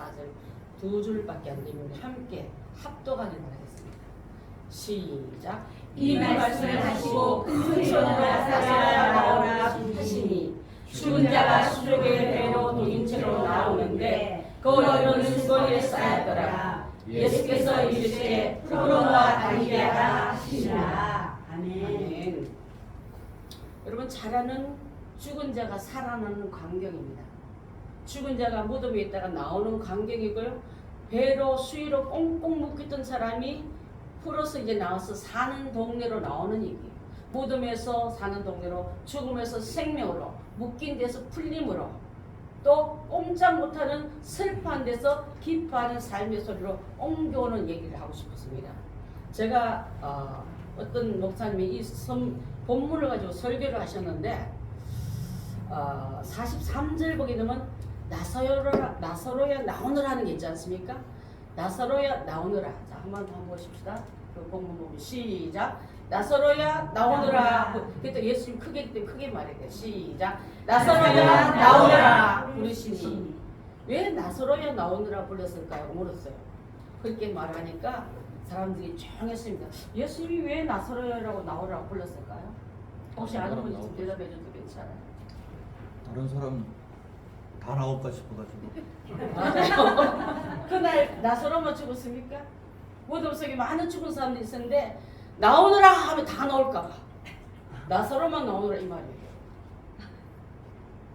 4절 두 줄밖에 안 되는데 함께 합독하기를 바라겠습니다. 시작. 이 말씀을 하시고 큰 손으로 나사로야 나오라 하시니 죽은 자가 수족의 배로 도인 채로 나오는데 그 얼굴은 수고리에 쌓였더라. 예수께서 이르시되 풀어놓아 다니게 하라 하시니라. 아멘. 아멘. 여러분 잘 아는 죽은 자가 살아나는 광경입니다. 죽은 자가 무덤에 있다가 나오는 광경이고요. 배로 수위로 꽁꽁 묶였던 사람이 풀어서 이제 나와서 사는 동네로 나오는 얘기예요. 무덤에서 사는 동네로, 죽음에서 생명으로, 묶인 데서 풀림으로, 또 꼼짝 못하는 슬퍼한 데서 기뻐하는 삶의 소리로 옮겨오는 얘기를 하고 싶었습니다. 제가 어떤 목사님이 이 본문을 가지고 설교를 하셨는데 43절 보게 되면 나사로야 나오너라는 게 있지 않습니까? 나사로야 나오너라. 자, 한번 보십시다. 그 본문 보면 시작. 나사로야 나오너라. 그때 예수님 크게 말해야 돼. 시작. 나사로야 나오너라 부르시니 왜 나사로야 나오너라 불렀을까요? 물었어요. 그렇게 말하니까 사람들이 조용했습니다. 예수님이 왜 나사로야라고 나오라고 불렀을까요? 혹시 아는 분이 좀 대답해 줘도 괜찮아요. 다른 사람 다 나올까 싶어가지고. 맞아요. 그날 나사로만 죽었습니까? 무덤 속에 많은 죽은 사람들이 있었는데 나오느라 하면 다 나올까봐 나사로만 나오느라 이 말이에요.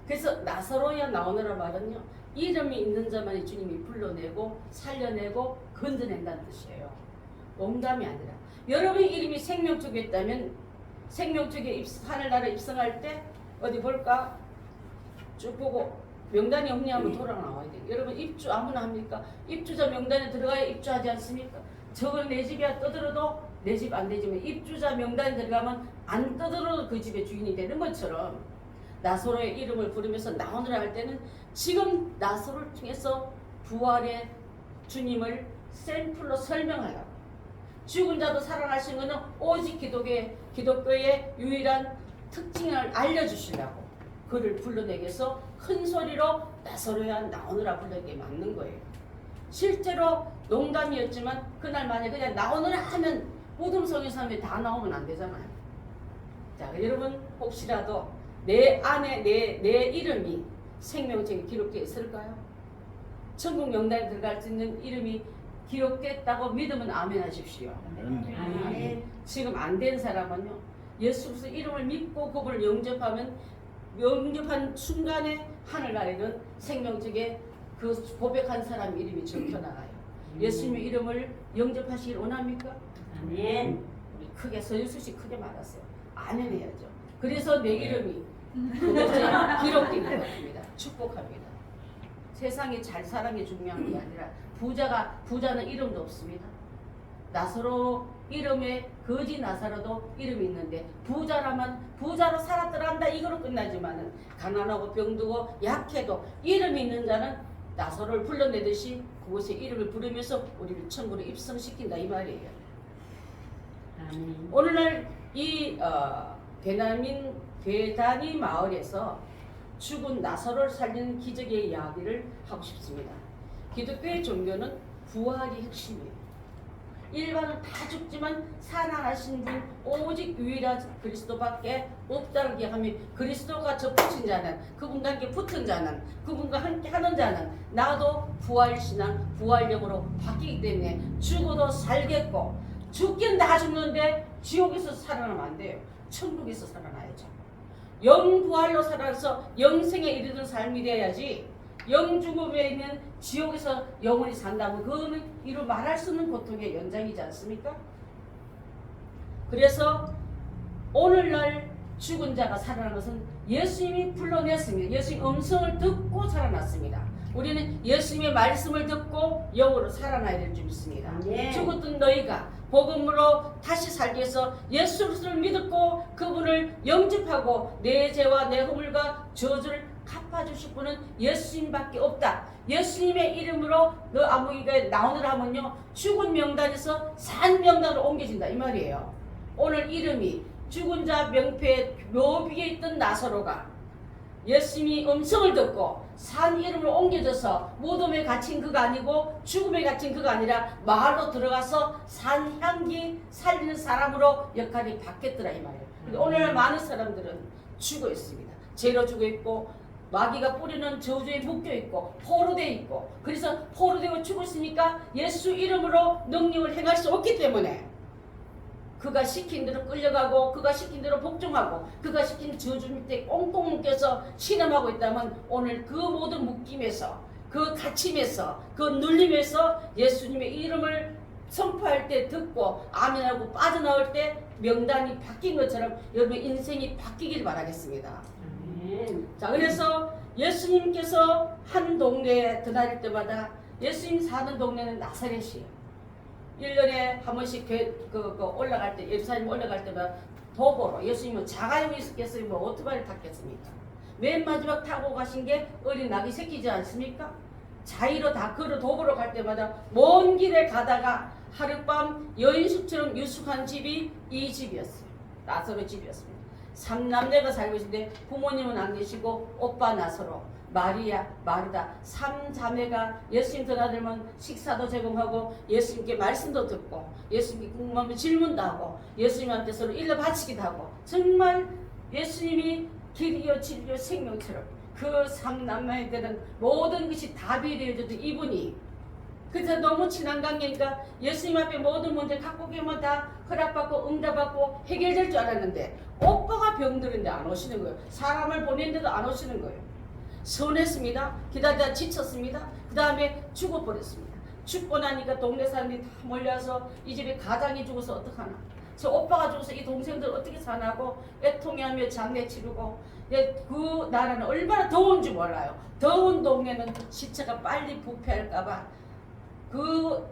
그래서 나사로야 나오느라 말은요, 이름이 있는 자만이 주님이 불러내고 살려내고 건져낸다는 뜻이에요. 농담이 아니라 여러분의 이름이 생명책에 있다면 생명책에 하늘나라에 입성할 때 어디 볼까? 쭉 보고 명단이 없냐 하면 돌아 나와야 돼요. 여러분 입주 아무나 합니까? 입주자 명단에 들어가야 입주하지 않습니까? 저걸 내 집이야 떠들어도 내 집 안 되지만 입주자 명단에 들어가면 안 떠들어도 그 집의 주인이 되는 것처럼 나사로의 이름을 부르면서 나오느라 할 때는 지금 나사로를 통해서 부활의 주님을 샘플로 설명하라고. 죽은 자도 살아나신 것은 오직 기독교의 유일한 특징을 알려주시려고 그를 불러내기 위해서 큰 소리로 나사로야 나오느라 부르게 맞는 거예요. 실제로 농담이었지만 그날 만약에 그냥 나오느라 하면 무덤속에서 하면 다 나오면 안 되잖아요. 자, 여러분 혹시라도 내 안에 내 이름이 생명책에 기록되어 있을까요? 천국 명단에 들어갈 수 있는 이름이 기록됐다고 믿으면 아멘 하십시오. 아멘. 지금 안 된 사람은요, 예수 그리스도 이름을 믿고 그분을 영접한 순간에 하늘나라에는 생명책에 그 고백한 사람 이름이 적혀나가요. 예수님의 이름을 영접하시길 원합니까? 아멘. 우리 크게 서유수 씨 크게 말았어요. 아멘 해야죠. 그래서 내 이름이 그것에 기록되는 것입니다. 축복합니다. 세상에 잘 사는 게 중요한 게 아니라 부자는 이름도 없습니다. 나사로 이름에 거지 나사로도 이름이 있는데 부자로 살았더란다 이거로 끝나지만은 가난하고 병들고 약해도 이름이 있는 자는 나사로를 불러내듯이 그곳에 이름을 부르면서 우리를 천국으로 입성시킨다 이 말이에요. 아멘. 오늘날 이 대단히 마을에서 죽은 나사로를 살리는 기적의 이야기를 하고 싶습니다. 기독교의 종교는 부활이 핵심이에요. 일반은 다 죽지만 살아나신 분 오직 유일한 그리스도밖에 없다는 기억하며 그리스도가 접붙인 자는, 그분과 함께 붙은 자는, 그분과 함께 하는 자는 나도 부활신앙 부활령으로 바뀌기 때문에 죽어도 살겠고, 죽긴 다 죽는데 지옥에서 살아나면 안 돼요. 천국에서 살아나야죠. 영부활로 살아서 영생에 이르는 삶이 되어야지 영죽음에 있는 지옥에서 영원히 산다면 그거는 이루 말할 수 없는 고통의 연장이지 않습니까? 그래서 오늘날 죽은 자가 살아난 것은 예수님이 불러냈습니다. 예수님 음성을 듣고 살아났습니다. 우리는 예수님의 말씀을 듣고 영으로 살아나야 될 줄 믿습니다. 네. 죽었던 너희가 복음으로 다시 살기 위해서 예수 그리스도를 믿고 그분을 영접하고 내 죄와 내 허물과 저주를 갚아주실 분은 예수님밖에 없다. 예수님의 이름으로 너 아무개가 나오느라 하면요, 죽은 명단에서 산 명단으로 옮겨진다 이 말이에요. 오늘 이름이 죽은 자 명패 묘비에 있던 나사로가 예수님이 음성을 듣고 산 이름을 옮겨져서 무덤에 갇힌 그가 아니고 죽음에 갇힌 그가 아니라 마을로 들어가서 산 향기 살리는 사람으로 역할이 바뀌었더라 이 말이에요. 근데 오늘날 많은 사람들은 죽어 있습니다. 죄로 죽어 있고 마귀가 뿌리는 저주에 묶여 있고 포로되어 있고, 그래서 포로되고 죽었으니까 예수 이름으로 능력을 행할 수 없기 때문에 그가 시킨 대로 끌려가고 그가 시킨 대로 복종하고 그가 시킨 저주 밑에 꽁꽁 묶여서 신음하고 있다면 오늘 그 모든 묶임에서 그 갇힘에서 그 눌림에서 예수님의 이름을 선포할 때 듣고 아멘하고 빠져나올 때 명단이 바뀐 것처럼 여러분의 인생이 바뀌길 바라겠습니다. 자, 그래서 예수님께서 한 동네에 드나들 때마다, 예수님 사는 동네는 나사렛이에요. 1년에 한 번씩 올라갈 때, 예루살렘 올라갈 때마다 도보로, 예수님은 자가용이 있었겠어요? 뭐 오토바이를 탔겠습니까? 맨 마지막 타고 가신 게 어린 낙이 새끼지 않습니까? 자의로 다 걸어 도보로 갈 때마다 먼 길에 가다가 하룻밤 여인숙처럼 유숙한 집이 이 집이었어요. 나사로 집이었습니다. 3남매가 살고 있는데 부모님은 안 계시고 오빠 나사로, 마리아, 마르다 3자매가 예수님 드나들면 식사도 제공하고 예수님께 말씀도 듣고 예수님께 궁금하면 질문도 하고 예수님한테 서로 일러 바치기도 하고, 정말 예수님이 길이요 진리요 생명처럼 그 3남매들은 모든 것이 답이 되어줬던 이분이, 그래서 너무 친한 관계니까 예수님 앞에 모든 문제 갖고 계면 다 허락받고 응답받고 해결될 줄 알았는데 오빠가 병들었는데 안 오시는 거예요. 사람을 보냈는데도 안 오시는 거예요. 서운했습니다. 기다리다 지쳤습니다. 그 다음에 죽어버렸습니다. 죽고 나니까 동네 사람들이 다 몰려서 이 집에 가장이 죽어서 어떡하나, 저 오빠가 죽어서 이 동생들 어떻게 사나고 애통해하며 장례 치르고, 그 나라는 얼마나 더운지 몰라요. 더운 동네는 시체가 빨리 부패할까봐 그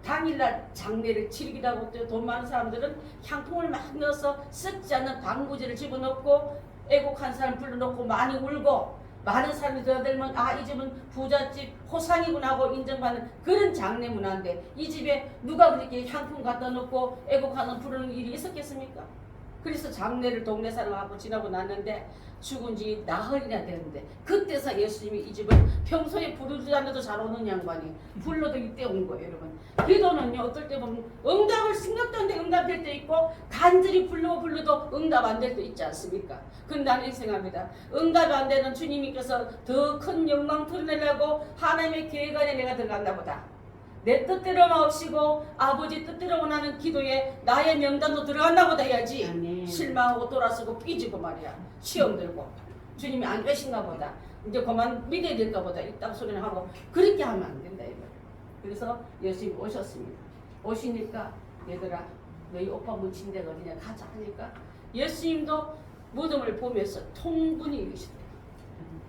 당일날 장례를 치르기도 하고, 또 돈 많은 사람들은 향품을 막 넣어서 썩지 않는 방부제를 집어넣고 애곡한 사람 불러놓고 많이 울고, 많은 사람이 들어들면 아, 이 집은 부잣집 호상이구나 하고 인정받는 그런 장례 문화인데, 이 집에 누가 그렇게 향품 갖다 놓고 애곡하는 부르는 일이 있었겠습니까? 그래서 장례를 동네 사람하고 지나고 났는데 죽은 지 나흘이나 됐는데, 그때서 예수님이 이 집을 평소에 부르지 않아도 잘 오는 양반이 불러도 이때 온 거예요. 여러분, 기도는요 어떨 때 보면 응답을 생각도 안 돼 응답될 때 있고 간절히 불러도 응답 안 될 때 있지 않습니까? 근데 나는 생각합니다. 응답이 안 되는 주님께서 더 큰 영광 드러내려고 하나님의 계획 안에 내가 들어갔나 보다. 내 뜻대로 마옵시고 아버지 뜻대로 원하는 기도에 나의 명단도 들어갔나 보다 해야지. 아멘. 실망하고 돌아서고 삐지고 말이야. 시험 들고 주님이 안 계신가 보다, 이제 그만 믿어야 될까 보다 이딴 소리를 하고 그렇게 하면 안 된다 이거예요. 그래서 예수님이 오셨습니다. 오시니까 얘들아 너희 오빠 묻힌 데가 어디냐 가자 하니까 예수님도 무덤을 보면서 통분히 이르시더라.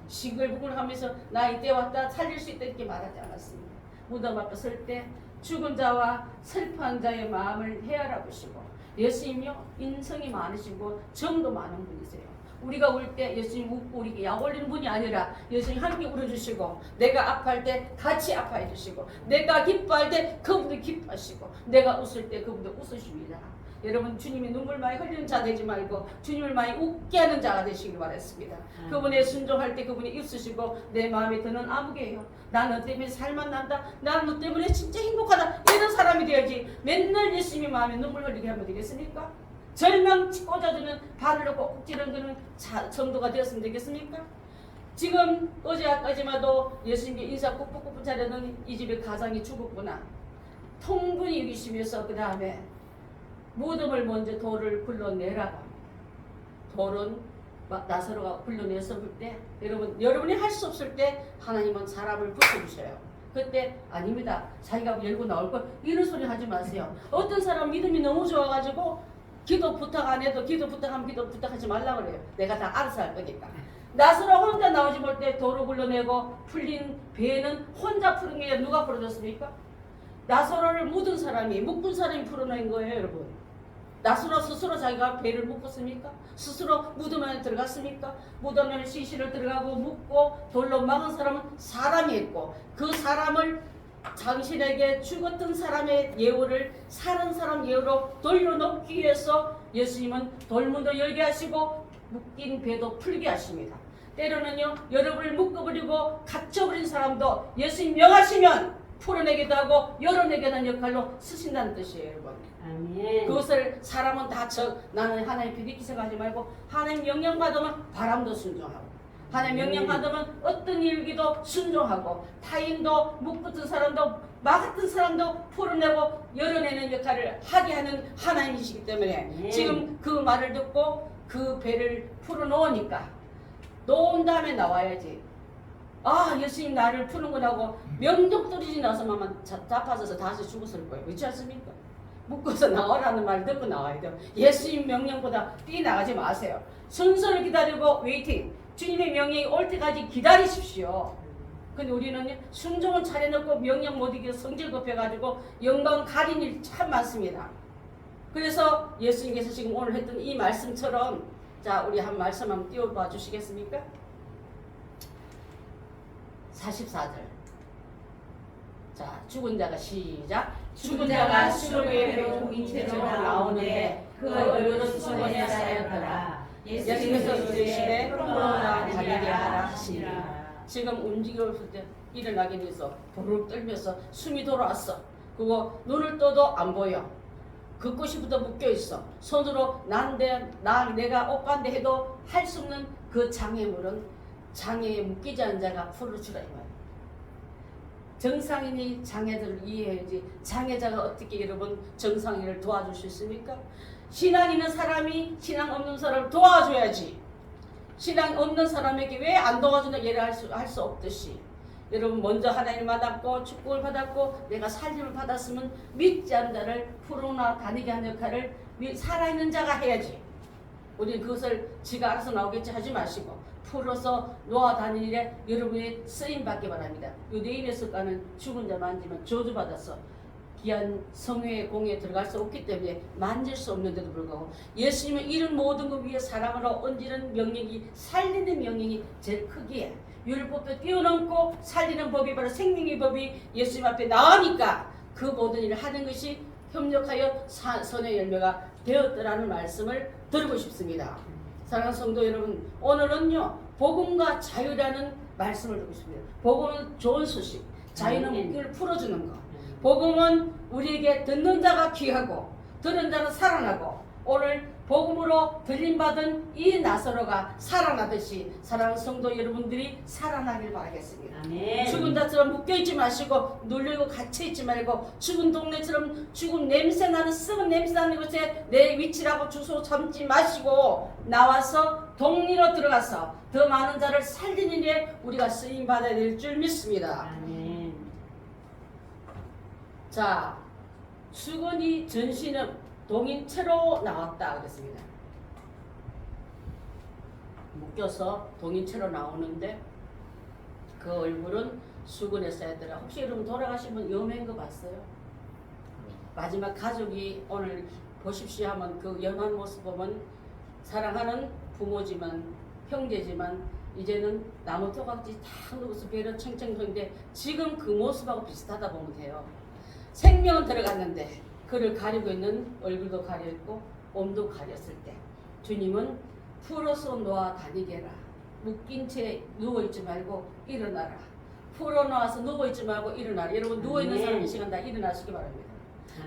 시글부글하면서 나 이때 왔다 살릴 수 있다 이렇게 말하지 않았습니다. 무덤 앞에 설 때 죽은 자와 슬퍼한 자의 마음을 헤아려 보시고, 예수님이요 인성이 많으시고 정도 많은 분이세요. 우리가 울 때 예수님 웃고 우리에게 약 올리는 분이 아니라 예수님 함께 울어주시고, 내가 아파할 때 같이 아파해 주시고, 내가 기뻐할 때 그분도 기뻐하시고, 내가 웃을 때 그분도 웃으십니다. 여러분, 주님이 눈물 많이 흘리는 자 되지 말고 주님을 많이 웃게 하는 자가 되시길 바랬습니다. 그분의 순종할 때 그분이 입쓰시고 내 마음에 드는 아무개요. 나 너 때문에 살만 난다. 나 너 때문에 진짜 행복하다. 이런 사람이 되어야지. 맨날 예수님의 마음에 눈물 흘리게 하면 되겠습니까? 절망 꽂아주는 바늘로 꼭 찌르는 정도가 되었으면 되겠습니까? 지금 어제까지마도 예수님께 인사 꾹꾹꾹 차려는 이 집의 가장이 죽었구나. 통분히 여기시면서 그 다음에 무덤을 먼저 돌을 굴러내라고. 돌은 나사로가 굴러냈을 때, 여러분이 할 수 없을 때 하나님은 사람을 붙여주셔요. 그때 아닙니다. 자기가 열고 나올 걸 이런 소리 하지 마세요. 어떤 사람 믿음이 너무 좋아가지고 기도 부탁 안 해도 기도 부탁하면 기도 부탁하지 말라 그래요. 내가 다 알아서 할 거니까. 나사로 혼자 나오지 못 때 돌을 굴러내고 풀린 배는 혼자 푸는 게 누가 풀어줬습니까? 나사로를 묶은 사람이 풀어낸 거예요, 여러분. 나사로 스스로 자기가 배를 묶었습니까? 스스로 무덤 안에 들어갔습니까? 무덤 안에 시신을 들어가고 묶고 돌로 막은 사람은 사람이 했고, 그 사람을 당신에게 죽었던 사람의 예우를 사는 사람 예우로 돌려놓기 위해서 예수님은 돌문도 열게 하시고 묶인 배도 풀게 하십니다. 때로는요 여러분을 묶어버리고 갇혀버린 사람도 예수님 명하시면 풀어내기도 하고 열어내기도 하는 역할로 쓰신다는 뜻이에요, 여러분. 아멘. 그것을 사람은 다 나는 하나님 비리키 생각하지 말고 하나님 명령 받으면 바람도 순종하고 하나님 명령 받으면 어떤 일기도 순종하고 타인도 묶었던 사람도 막았던 사람도 풀어내고 열어내는 역할을 하게 하는 하나님이시기 때문에 지금 그 말을 듣고 그 배를 풀어놓으니까 놓은 다음에 나와야지. 아, 예수님 나를 푸는구나 하고 명동 떨어지지 나서만 자빠져서 다시 죽었을 거예요. 그렇지 않습니까? 묶어서 나오라는 말 듣고 나와야 돼요. 예수님 명령보다 뛰어나가지 마세요. 순서를 기다리고 웨이팅. 주님의 명령이 올 때까지 기다리십시오. 근데 우리는 순종은 차려놓고 명령 못 이겨 성질 급해가지고 영광 가린 일 참 많습니다. 그래서 예수님께서 지금 오늘 했던 이 말씀처럼 자, 우리 한 말씀 한번 띄워봐 주시겠습니까? 44절. 자, 죽은 자가 시작. 죽은 자가 수록의 배로 동인체로 나오는데 그 얼굴은 수건에 쌓였더라. 예수께서 이르시되 풀어놓으라 다니게 하라 하시니라. 지금 움직여 볼 때 일어나게 돼서 보르륵 떨면서 숨이 돌아왔어. 그거 눈을 떠도 안 보여. 그 끝이부터 묶여 있어. 손으로 내가 옷간데 해도 할 수 없는 그 장애물은 장애에 묶이지 않은 자가 풀어주라 이 말이야. 정상인이 장애들을 이해해야지 장애자가 어떻게 여러분 정상인을 도와줄 수 있습니까? 신앙 있는 사람이 신앙 없는 사람을 도와줘야지. 신앙 없는 사람에게 왜 안 도와준다 예를 할 수 없듯이 여러분 먼저 하나님을 받았고 축복을 받았고 내가 살림을 받았으면 믿지 않는 자를 풀어나 다니게 하는 역할을 살아있는 자가 해야지. 우리는 그것을 지가 알아서 나오겠지 하지 마시고 풀어서 놓아 다니는 일에 여러분이 쓰임받기 바랍니다. 유대인의 습관은 죽은 자 만지면 저주받아서 귀한 성회의 공에 들어갈 수 없기 때문에 만질 수 없는데도 불구하고 예수님은 이런 모든 것 위에 사랑으로 얹는 명령이 살리는 명령이 제일 크기에 율법도 뛰어넘고 살리는 법이 바로 생명의 법이 예수님 앞에 나오니까 그 모든 일을 하는 것이 협력하여 선의 열매가 되었더라는 말씀을 드리고 싶습니다. 사랑하는 성도 여러분, 오늘은요 복음과 자유라는 말씀을 듣고 싶습니다. 복음은 좋은 소식, 자유는 묶임을 풀어주는 것. 복음은 우리에게 듣는 자가 귀하고 들은 자는 살아나고 오늘 복음으로 들림받은 이 나사로가 살아나듯이 사랑하는 성도 여러분들이 살아나길 바라겠습니다. 아멘. 죽은 자처럼 묶여있지 마시고 눌리고 갇혀있지 말고 죽은 동네처럼 죽은 냄새나는 썩은 냄새나는 곳에 내 위치라고 주소 잡지 마시고 나와서 동리로 들어가서 더 많은 자를 살리는 일에 우리가 쓰임받아야 될 줄 믿습니다. 아멘. 자, 수건이 전신은 동인체로 나왔다 그랬습니다. 묶여서 동인체로 나오는데 그 얼굴은 수건에 쌓였더라. 혹시 여러분 돌아가신 분 연예인 거 봤어요? 마지막 가족이 오늘 보십시오 하면 그 연한 모습 보면 사랑하는 부모지만 형제지만 이제는 나무 토각지 다 누워서 배려 청청통인데 지금 그 모습하고 비슷하다 보면 돼요. 생명은 들어갔는데 그를 가리고 있는 얼굴도 가려있고 몸도 가렸을 때 주님은 풀어서 놓아 다니게 해라. 묶인 채 누워있지 말고 일어나라. 풀어놓아서 누워있지 말고 일어나라. 여러분 누워있는 사람 이 시간 다 일어나시기 바랍니다.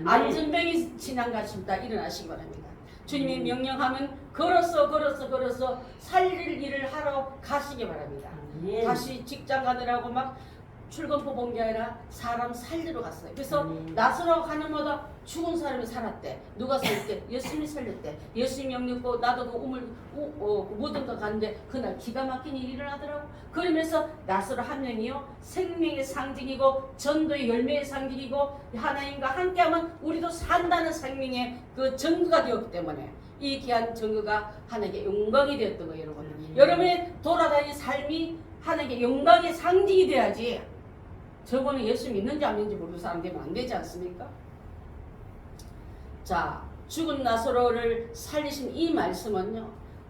안전병이 지난 가십니다. 일어나시기 바랍니다. 주님이 명령하면 걸어서 살릴 일을 하러 가시기 바랍니다. 다시 직장 가느라고 막 출근포 본 게 아니라 사람 살리러 갔어요. 그래서 나서러 가는 마다 죽은 사람이 살았대. 누가 살렸대? 예수님이 살렸대. 예수님 명령고 나도 그 무덤 거 갔는데 그날 기가 막힌 일이 일어나더라고. 그러면서 나서러 한 명이요 생명의 상징이고 전도의 열매의 상징이고 하나님과 함께하면 우리도 산다는 생명의 그 증거가 되었기 때문에 이 귀한 증거가 하나님께 영광이 되었던 거예요, 여러분. 여러분의 돌아다니는 삶이 하나님께 영광의 상징이 돼야지. 저번에 예수 믿는지 안 믿는지 모르는 사람 되면 안 되지 않습니까? 자, 죽은 나사로를 살리신 이 말씀은요,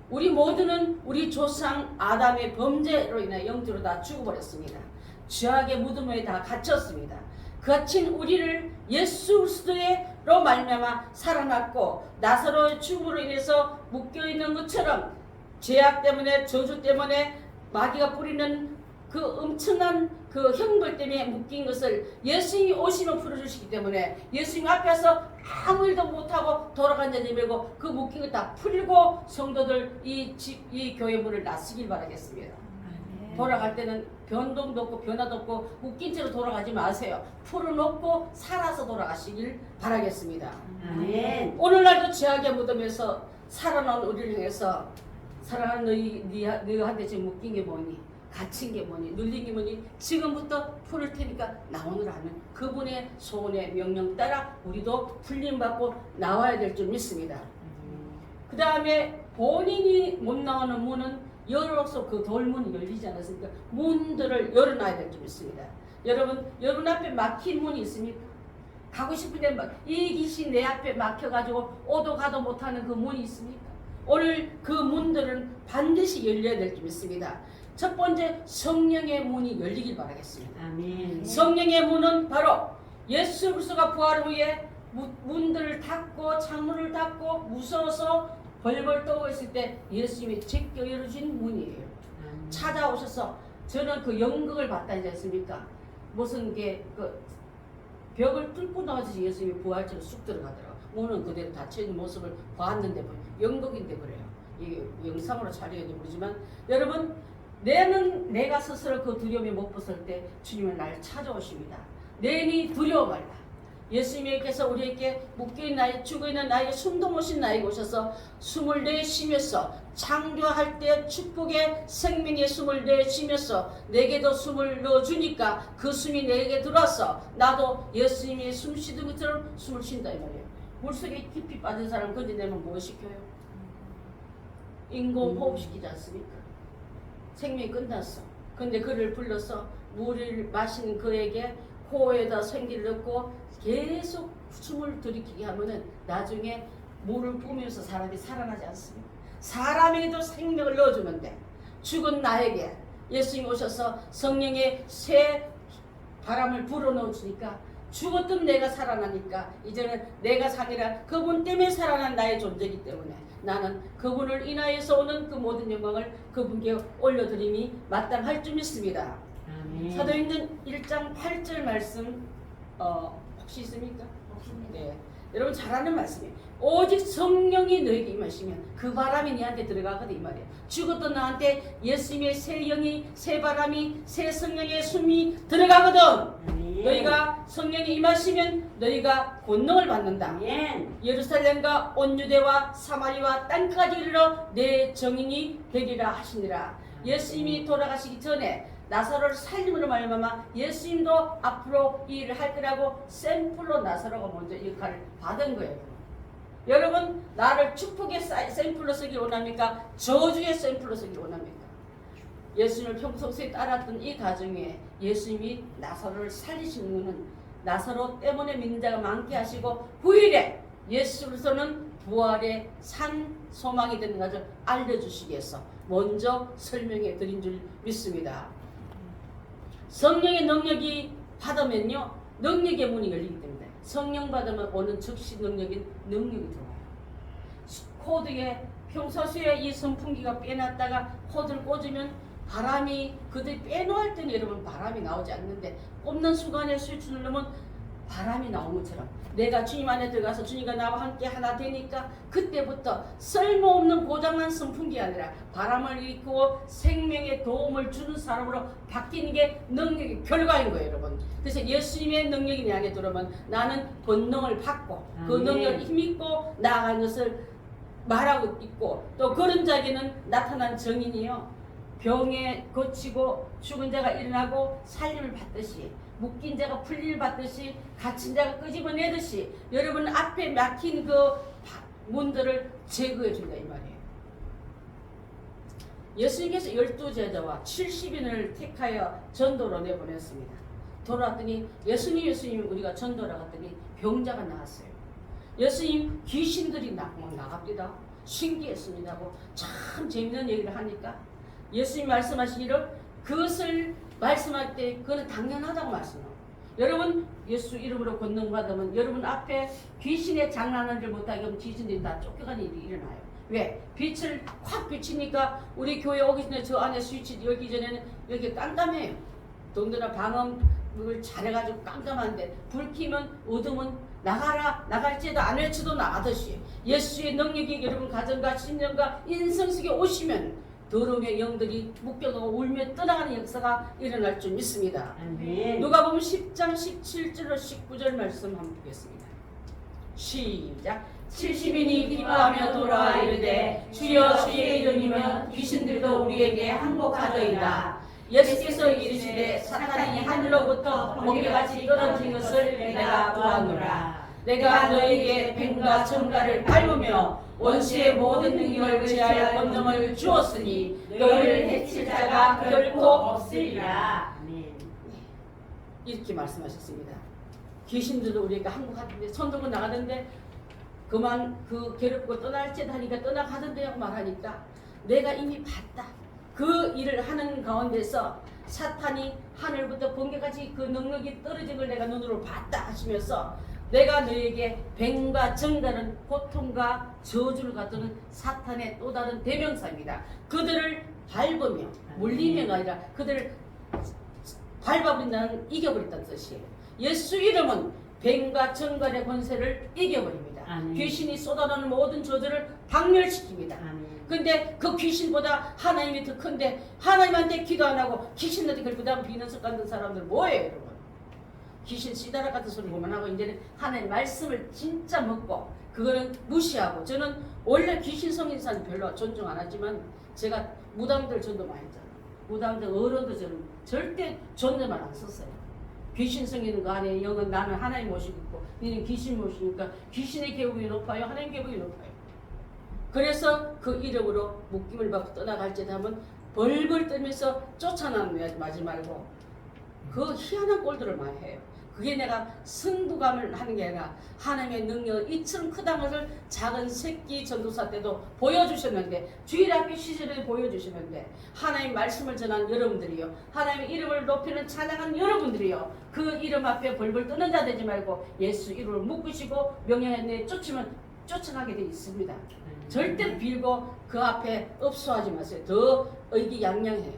우리 모두는 우리 조상 아담의 범죄로 인해 영적으로 다 죽어버렸습니다. 죄악의 무덤에 다 갇혔습니다. 갇힌 우리를 예수 그리스도로 말미암아 살아났고 나사로의 죽음으로 인해서 묶여있는 것처럼 죄악 때문에 저주 때문에 마귀가 뿌리는 그 엄청난 그 형벌 때문에 묶인 것을 예수님이 오시면 풀어주시기 때문에 예수님 앞에서 아무 일도 못하고 돌아간 자들이 말고 그 묶인 거 다 풀고 성도들 이 교회 문을 나서길 바라겠습니다. 돌아갈 때는 변동도 없고 변화도 없고 묶인 채로 돌아가지 마세요. 풀어놓고 살아서 돌아가시길 바라겠습니다. 아멘. 오늘날도 죄악의 무덤에서 살아난 우리를 향해서 사랑하는 너희한테 지금 묶인 게 뭐니? 갇힌 게 뭐니? 눌린 게 뭐니? 지금부터 풀을 테니까 나오느라 하는 그분의 소원의 명령 따라 우리도 풀림받고 나와야 될 줄 믿습니다. 그 다음에 본인이 못 나오는 문은 열어서 그 돌문이 열리지 않았으니까 문들을 열어놔야 될 줄 믿습니다. 여러분 앞에 막힌 문이 있습니까? 가고 싶은데 이 길이 내 앞에 막혀가지고 오도 가도 못하는 그 문이 있습니까? 오늘 그 문들은 반드시 열려야 될 줄 믿습니다. 첫 번째 성령의 문이 열리길 바라겠습니다. 아멘. 성령의 문은 바로 예수 그리스도가 부활 후에 문들을 닫고 창문을 닫고 무서워서 벌벌 떠고 있을 때 예수님이 제껴 열어준 문이에요. 찾아오셔서 저는 그 연극을 봤다지 않습니까? 무슨 게 그 벽을 뚫고 나와서 예수님이 부활처럼 쑥 들어가더라고요. 문은 그대로 닫혀있는 모습을 봤는데 연극인데 그래요. 이게 영상으로 촬영해도 모르지만 여러분 내가 스스로 그 두려움에 못 벗을 때 주님은 나를 찾아오십니다. 내니 두려워 말라. 예수님께서 우리에게 묶여있는 나이, 죽어있는 나이, 숨도 못 쉰 나이에 오셔서 숨을 내쉬면서 창조할 때 축복의 생명의 숨을 내쉬면서 내게도 숨을 넣어주니까 그 숨이 내게 들어와서 나도 예수님이 숨 쉬던 것처럼 숨을 쉰다 이 말이에요. 물속에 깊이 빠진 사람 건져내면 뭐 시켜요? 인공호흡시키지 않습니까? 생명이 끝났어. 근데 그를 불러서 물을 마신 그에게 코에다 생기를 넣고 계속 숨을 들이키게 하면은 나중에 물을 뿜으면서 사람이 살아나지 않습니까? 사람에게도 생명을 넣어주면 돼. 죽은 나에게 예수님이 오셔서 성령의 새 바람을 불어넣어 주니까 죽었던 내가 살아나니까 이제는 내가 살이라 그분 때문에 살아난 나의 존재이기 때문에 나는 그분을 인하여서 오는 그 모든 영광을 그분께 올려드림이 마땅할 줄 믿습니다. 아멘. 사도행전 1장 8절 말씀 혹시 있습니까? 네. 여러분 잘 아는 말씀이에요. 오직 성령이 너에게 임하시면 그 바람이 너한테 들어가거든 이 말이에요. 죽었던 나한테 예수님의 새 영이 새 바람이 새 성령의 숨이 들어가거든. 아멘. 너희가 성령이 임하시면 너희가 권능을 받는다. 아멘. 예루살렘과 온 유대와 사마리와 땅까지 이르러 내 정인이 되리라 하시니라. 예수님이 돌아가시기 전에 나사로를 살림으로 말미암아 예수님도 앞으로 이 일을 할 거라고 샘플로 나사로가 먼저 역할을 받은 거예요. 여러분 나를 축복의 샘플로 쓰기를 원합니까? 저주의 샘플로 쓰기를 원합니까? 예수님을 평소에 따랐던 이 가정에 예수님이 나사로를 살리시는 것은 나사로 때문에 믿는 자가 많게 하시고 후일에 예수 그리스도는 부활의 산 소망이 되는 것을 알려주시기 위해서 먼저 설명해 드린 줄 믿습니다. 성령의 능력이 받으면요 능력의 문이 열리기 때문에 성령 받으면 오는 즉시 능력이 들어와요. 코드에 평소시에 이 선풍기가 빼놨다가 코드를 꽂으면 바람이 그들 빼놓을 때는 여러분 바람이 나오지 않는데 꼽는 순간에 스위치 누르면 바람이 나오는 것처럼 내가 주님 안에 들어가서 주님과 나와 함께 하나 되니까 그때부터 쓸모없는 고장난 선풍기가 아니라 바람을 일으키고 생명에 도움을 주는 사람으로 바뀌는 게 능력의 결과인 거예요 여러분. 그래서 예수님의 능력이 내 안에 들어오면 나는 권능을 받고 그 능력을 힘입고 나아가는 것을 말하고 있고 또 그런 자에게는 나타난 정인이요 병에 고치고 죽은 자가 일어나고 살림을 받듯이 묶인 자가 풀림을 받듯이 갇힌 자가 끄집어내듯이 여러분 앞에 막힌 그 문들을 제거해 준다 이 말이에요. 예수님께서 12제자와 70인을 택하여 전도로 내보냈습니다. 돌아왔더니 예수님 우리가 전도를 갔더니 병자가 나왔어요. 예수님 귀신들이 나갑니다. 신기했습니다 하고 참 재밌는 얘기를 하니까 예수님 말씀하시기를 그것을 말씀할 때 그건 당연하다고 말씀해요. 여러분 예수 이름으로 권능 받으면 여러분 앞에 귀신의 장난을 못하게 하면 귀신들이 다 쫓겨가는 일이 일어나요. 왜? 빛을 확 비치니까 우리 교회 오기 전에 저 안에 스위치 열기 전에는 여기 깜깜해요. 동들아 방음을 잘해가지고 깜깜한데 불 켜면 어둠은 나가라 나갈지도 안 외쳐도 나가듯이 예수의 능력이 여러분 가정과 신령과 인성 속에 오시면 더러움의 영들이 묶여가고 울며 떠나가는 역사가 일어날 줄 믿습니다. 아멘. 누가복음 10장 17절로 19절 말씀 한번 보겠습니다. 시작. 70인이 기뻐하며 돌아와 이르되 주여 주의 이름이면 귀신들도 우리에게 항복하더이다. 예수께서 이르시되 사탄이 하늘로부터 번개같이 떨어진 것을 내가 보았노라. 내가 너에게 뱀과 정갈을 밟으며 원수의 모든 능력을 제할 권능을 주었으니 너를 해칠 자가 결코 없으리라. 아멘. 이렇게 말씀하셨습니다. 귀신들도 우리가 항복하던데 선동은 나가던데 그만 그 괴롭고 떠날지도 하니까 떠나가던데라고 말하니까 내가 이미 봤다. 그 일을 하는 가운데서 사탄이 하늘부터 번개같이 그 능력이 떨어진 걸 내가 눈으로 봤다 하시면서 내가 너에게 뱀과 정갈은 고통과 저주를 가두는 사탄의 또 다른 대명사입니다. 그들을 밟으며 물리며가 아니라 그들을 밟아버린다는 이겨버렸다는 뜻이에요. 예수 이름은 뱀과 정갈의 권세를 이겨버립니다. 아멘. 귀신이 쏟아나는 모든 저주를 박멸시킵니다. 아멘. 근데 그 귀신보다 하나님이 더 큰데 하나님한테 기도 안 하고 귀신한테 그 부담 비는 속 갖는 사람들 뭐예요 여러분? 귀신 씨다락 같은 소리 그만하고 이제는 하나님 말씀을 진짜 먹고 그거는 무시하고 저는 원래 귀신 성인 사람 별로 존중 안 하지만 제가 무당들 전도 많이 했잖아요. 무당들 어른도 저는 절대 존댓말 안 썼어요. 귀신 성기는 거 안에 영은 나는 하나님 모시고 있고 너는 귀신 모시니까 귀신의 계급이 높아요 하나님 계급이 높아요. 그래서 그 이름으로 묶임을 받고 떠나갈지도 하면 벌벌 떨면서 쫓아나지 말고 그 희한한 꼴들을 많이 해요. 그게 내가 승부감을 하는 게 아니라 하나님의 능력을 이처럼 크다는 것을 작은 새끼 전도사 때도 보여주셨는데 주일학교 시절에 보여주시는데 하나님 말씀을 전한 여러분들이요 하나님의 이름을 높이는 찬양한 여러분들이요 그 이름 앞에 벌벌 떠는 자 되지 말고 예수 이름을 묶으시고 명령에 내 쫓으면 쫓아가게 돼 있습니다. 절대 빌고 그 앞에 업소하지 마세요. 더 의기양양해요.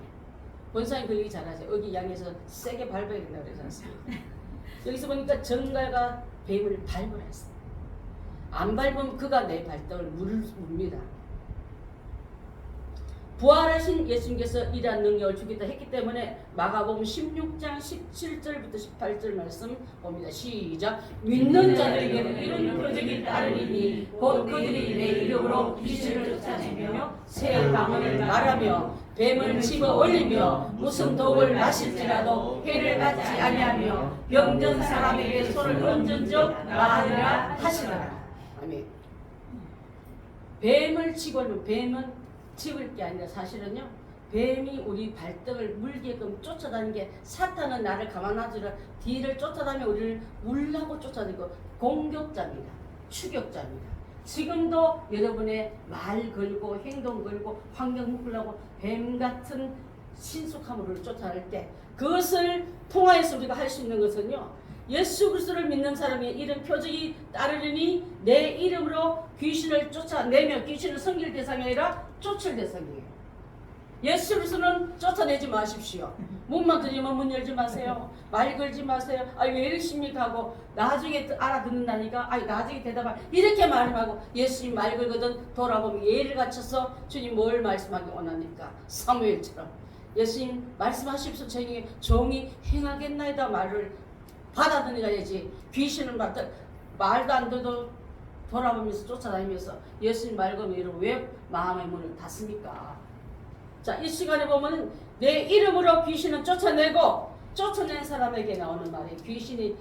본사님 그 얘기 잘하세요. 의기양양해서 세게 밟아야 된다고 그러지 않습니까? 여기서 보니까 정갈과 뱀을 밟으라 했어요. 안 밟으면 그가 내 발등을 뭅니다. 부활하신 예수님께서 이러한 능력을 주겠다 했기 때문에 마가복음 16장 17절부터 18절 말씀 봅니다. 시작. 믿는 자들에게는 이런 표적이 따르리니 곧 그들이 내 이름으로 귀신을 쫓아내며 새 방언을 말하며 뱀을 집어 올리며 무슨 독을 마실지라도 해를 받지 아니하며 병든 사람에게 손을 얹은 적 나으리라 하시더라. 아멘. 뱀을 치고 올리면 뱀은 집을 게 아니라 사실은요 뱀이 우리 발등을 물게끔 쫓아다니는 게 사탄은 나를 가만하지라 뒤를 쫓아다니며 우리를 물라고 쫓아다니고 공격자입니다. 추격자입니다. 지금도 여러분의 말 걸고 행동 걸고 환경 묶으려고 뱀 같은 신속함으로 쫓아낼 때 그것을 통하여서 우리가 할 수 있는 것은요 예수 그리스도를 믿는 사람이 이런 표적이 따르니 내 이름으로 귀신을 쫓아내며 귀신을 섬길 대상이 아니라 쫓을 대상이에요. 예수 그리스도는 쫓아내지 마십시오. 문만 들리면 문 열지 마세요. 말 걸지 마세요. 왜 이러십니까 하고 나중에 알아듣는다니까 나중에 대답하 이렇게 말하고 예수님 말 걸거든 돌아보면 예를 갖춰서 주님 뭘 말씀하기 원합니까? 사무엘처럼 예수님 말씀하십시오. 저에게 종이 행하겠나이다 말을 받아들여야지 귀신을 맡아 말도 안 듣도 돌아보면서 쫓아다니면서 예수님 말 걸면 이러고 왜 마음의 문을 닫습니까? 자, 이 시간에 보면 내 이름으로 귀신은 쫓아내고 쫓아낸 사람에게 나오는 말이 귀신이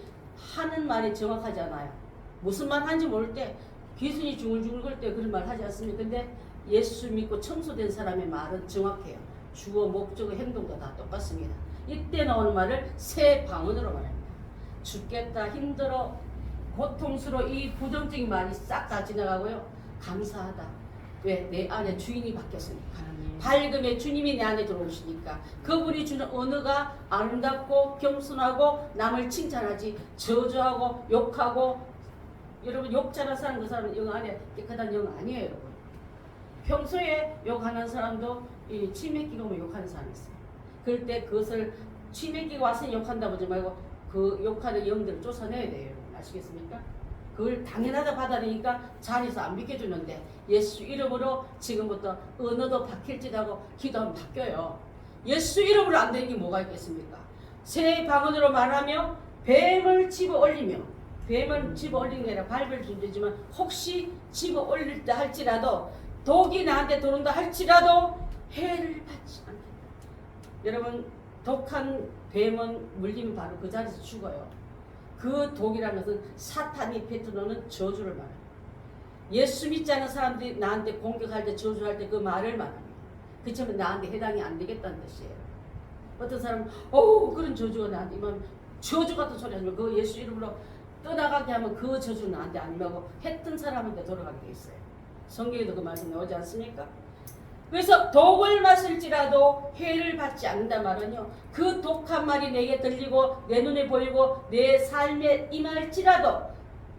하는 말이 정확하지 않아요. 무슨 말 하는지 모를 때 귀신이 중얼중얼 걸 때 그런 말 하지 않습니까? 근데 예수 믿고 청소된 사람의 말은 정확해요. 주어, 목적어, 행동도 다 똑같습니다. 이때 나오는 말을 새 방언으로 말합니다. 죽겠다, 힘들어, 고통스러워 이 부정적인 말이 싹 다 지나가고요. 감사하다. 왜? 내 안에 주인이 바뀌었으니까. 밝음의 주님이 내 안에 들어오시니까 그분이 주는 언어가 아름답고 겸손하고 남을 칭찬하지 저주하고 욕하고 여러분 욕 잘하는 사람 그 사람은 영 안에 깨끗한 영 아니에요 여러분. 평소에 욕하는 사람도 이 치맥기가 오면 욕하는 사람이 있어요. 그럴 때 그것을 치맥기가 와서 욕한다 보지 말고 그 욕하는 영들을 쫓아내야 돼요. 여러분. 아시겠습니까? 그걸 당연하다 받아들이니까 자리에서 안 비켜주는데 예수 이름으로 지금부터 언어도 바뀔지라고 기도하면 바뀌어요. 예수 이름으로 안 되는 게 뭐가 있겠습니까? 새 방언으로 말하며 뱀을 집어 올리며, 뱀을 집어 올리는 게 아니라 밟을 존재지만 혹시 집어 올릴 때 할지라도 독이 나한테 들어온다 할지라도 해를 받지 않겠다. 여러분 독한 뱀은 물리면 바로 그 자리에서 죽어요. 그 독이라는 것은 사탄이 뱉어놓는 저주를 말합니다. 예수 믿지 않은 사람들이 나한테 공격할 때 저주할 때 그 말을 말합니다. 그렇지만 나한테 해당이 안 되겠다는 뜻이에요. 어떤 사람은 그런 저주가 나한테 임하면 저주 같은 소리 하지만 그 예수 이름으로 떠나가게 하면 그 저주는 나한테 안 임하고 했던 사람한테 돌아가게 돼 있어요. 성경에도 그 말씀 나오지 않습니까? 그래서 독을 마실지라도 해를 받지 않는다 말은요, 그 독한 말이 내게 들리고 내 눈에 보이고 내 삶에 임할지라도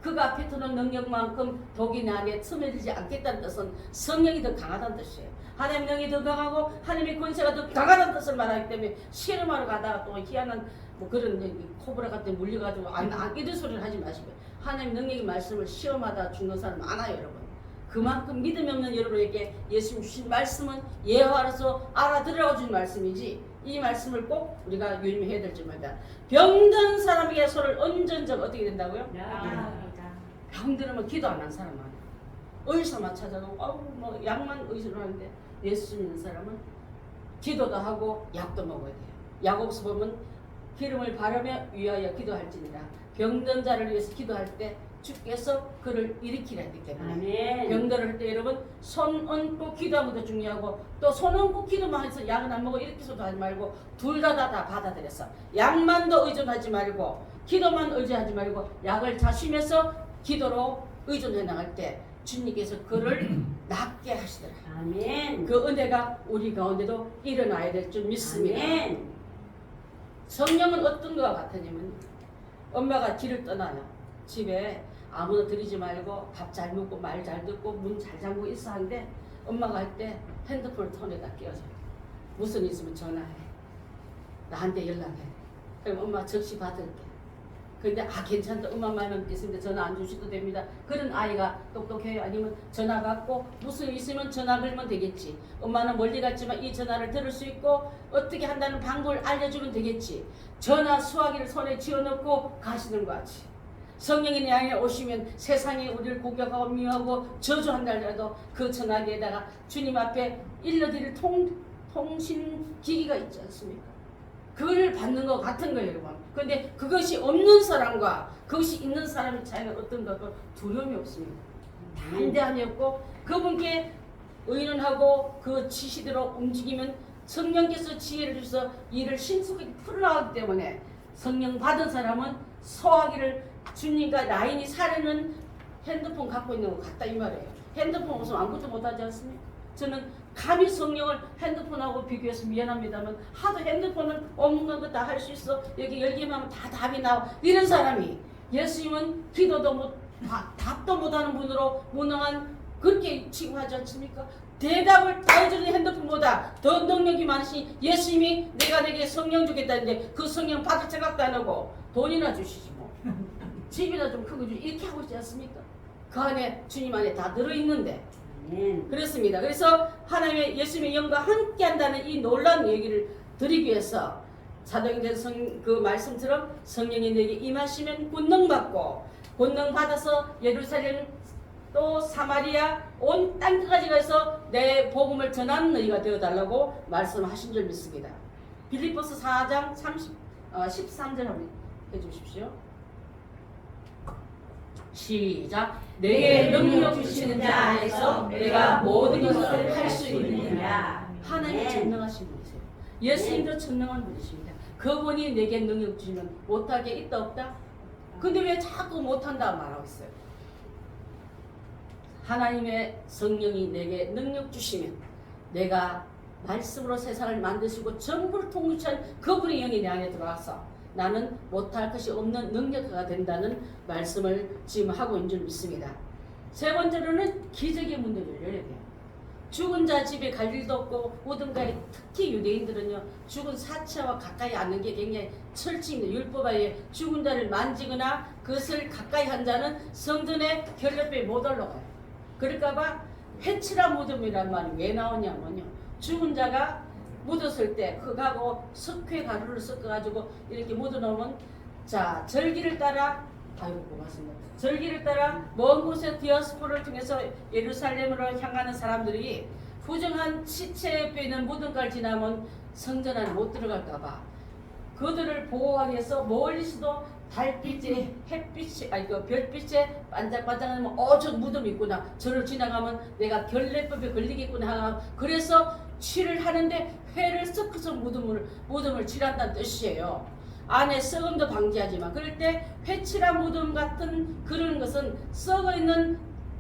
그가 뱉어놓은 능력만큼 독이 내 안에 스며들지 않겠다는 뜻은 성령이 더 강하다는 뜻이에요. 하나님의 능력이 더 강하고 하나님의 권세가 더 강하다는 뜻을 말하기 때문에 실험하러 가다가 또 희한한 뭐 그런 코브라 같은 물려가지고 안 이런 소리를 하지 마시고, 하나님의 능력의 말씀을 시험하다 죽는 사람 많아요. 여러분 그만큼 믿음이 없는 여러분에게 예수님 주신 말씀은 예화로서 알아들으라고 주신 말씀이지, 이 말씀을 꼭 우리가 유념해야 될 줄입니다. 병든 사람에게 손을 얹은 어떻게 된다고요? 병들으면 기도 안 한 사람 많아요. 의사만 찾아가고 뭐 약만 의사로 하는데 예수 믿는 사람은 기도도 하고 약도 먹어야 돼요. 야고보서 보면 기름을 바르며 위하여 기도할지니라. 병든 자를 위해서 기도할 때 주께서 그를 일으키라 했기 때문에 병들을 할 때 여러분 손 얹고 기도하는 것도 중요하고, 또 손 얹고 기도만 해서 약은 안 먹어 이렇게서도 하지 말고 둘 다 받아들여서 약만도 의존하지 말고 기도만 의존하지 말고 약을 자시면서 기도로 의존해 나갈 때 주님께서 그를 낫게 하시더라. 아멘. 그 은혜가 우리 가운데도 일어나야 될 줄 믿습니다. 아멘. 성령은 어떤 것과 같으냐면 엄마가 길을 떠나요. 집에 아무나 들이지 말고 밥 잘 먹고 말 잘 듣고 문 잘 잠그고 있어 하는데 엄마가 할 때 핸드폰을 톤에다 끼워줘요. 무슨 일 있으면 전화해. 나한테 연락해. 그럼 엄마 적시 받을게. 근데 괜찮다. 엄마 말만 있으면 전화 안 주셔도 됩니다. 그런 아이가 똑똑해요. 아니면 전화 받고 무슨 일 있으면 전화 걸면 되겠지. 엄마는 멀리 갔지만 이 전화를 들을 수 있고 어떻게 한다는 방법을 알려주면 되겠지. 전화 수화기를 손에 쥐어넣고 가시는 것 같이 성령이 내 안에 오시면 세상에 우리를 공격하고 미워하고 저주한다 하더라도 그 전화기에다가 주님 앞에 일러드릴 통신기기가 있지 않습니까? 그걸 받는 것 같은 거예요, 여러분. 그런데 그것이 없는 사람과 그것이 있는 사람의 차이는 어떤가? 두려움이 없습니다. 담대함이 없고 그분께 의논하고 그 지시대로 움직이면 성령께서 지혜를 주셔서 일을 신속하게 풀어나가기 때문에 성령 받은 사람은 소화기를 주님과 라인이 사려는 핸드폰 갖고 있는 것 같다 이 말이에요. 핸드폰 없으면 아무것도 못하지 않습니까? 저는 감히 성령을 핸드폰하고 비교해서 미안합니다만 하도 핸드폰은 없는 거 다 할 수 있어. 여기 열기만 하면 다 답이 나와. 이런 사람이 예수님은 기도도 못 답도 못하는 분으로 무능한 그렇게 취급하지 않습니까? 대답을 다 해주는 핸드폰보다 더 능력이 많으시 예수님이 내가 내게 성령 주겠다는데 그 성령 받을 생각도 안 하고 돈이나 주시지 뭐. 집이나 좀 크고 주시 이렇게 하고 있지 않습니까? 그 안에 주님 안에 다 들어있는데 그렇습니다. 그래서 하나님의 예수님의 영과 함께 한다는 이 놀라운 얘기를 드리기 위해서 사도행 된 그 말씀처럼 성령이 내게 임하시면 권능 받고 권능 받아서 예루살렘 또 사마리아 온 땅까지 가서 내 복음을 전하는 너희가 되어달라고 말씀하신 줄 믿습니다. 빌립보서 4장 13절 한번 해주십시오. 시작. 내게 능력 주시는 자 안에서 내가 모든 것을 할 수 있느니라. 하나님이 전능하신 분이세요. 예수님도 전능한 분이십니다. 그분이 내게 능력 주시면 못하게 있다 없다? 근데 왜 자꾸 못한다 말하고 있어요? 하나님의 성령이 내게 능력 주시면 내가 말씀으로 세상을 만드시고 전부를 통치한 그분의 영이 내 안에 들어와서 나는 못할 것이 없는 능력자가 된다는 말씀을 지금 하고 있는 줄 믿습니다. 세 번째로는 기적의 문들을 열어야 돼요. 죽은 자 집에 갈 일도 없고 오든가에 특히 유대인들은요 죽은 사체와 가까이 앉는 게 굉장히 철칙입니다. 율법하에 죽은 자를 만지거나 그것을 가까이 한 자는 성전의 결례법에 못 올라가요. 그럴까봐 회칠한 무덤이란 말이 왜 나오냐면요 죽은 자가 묻었을 때 흙하고 석회 가루를 섞어가지고 이렇게 묻어놓으면 자 절기를 따라 아이고 고맙습니다. 절기를 따라 먼 곳에 디아스포를 통해서 예루살렘으로 향하는 사람들이 부정한 시체 옆에 있는 무덤가를 지나면 성전 안에 못 들어갈까봐 그들을 보호하기 위해서 멀리서도 달빛에 햇빛에 아니 그 별빛에 반짝반짝하면 저 무덤이 있구나 저를 지나가면 내가 결례법에 걸리겠구나 그래서 칠을 하는데 회를 섞어서 무덤을 칠한다는 뜻이에요. 안에 썩음도 방지하지만 그럴 때 회칠한 무덤 같은 그런 것은 썩어있는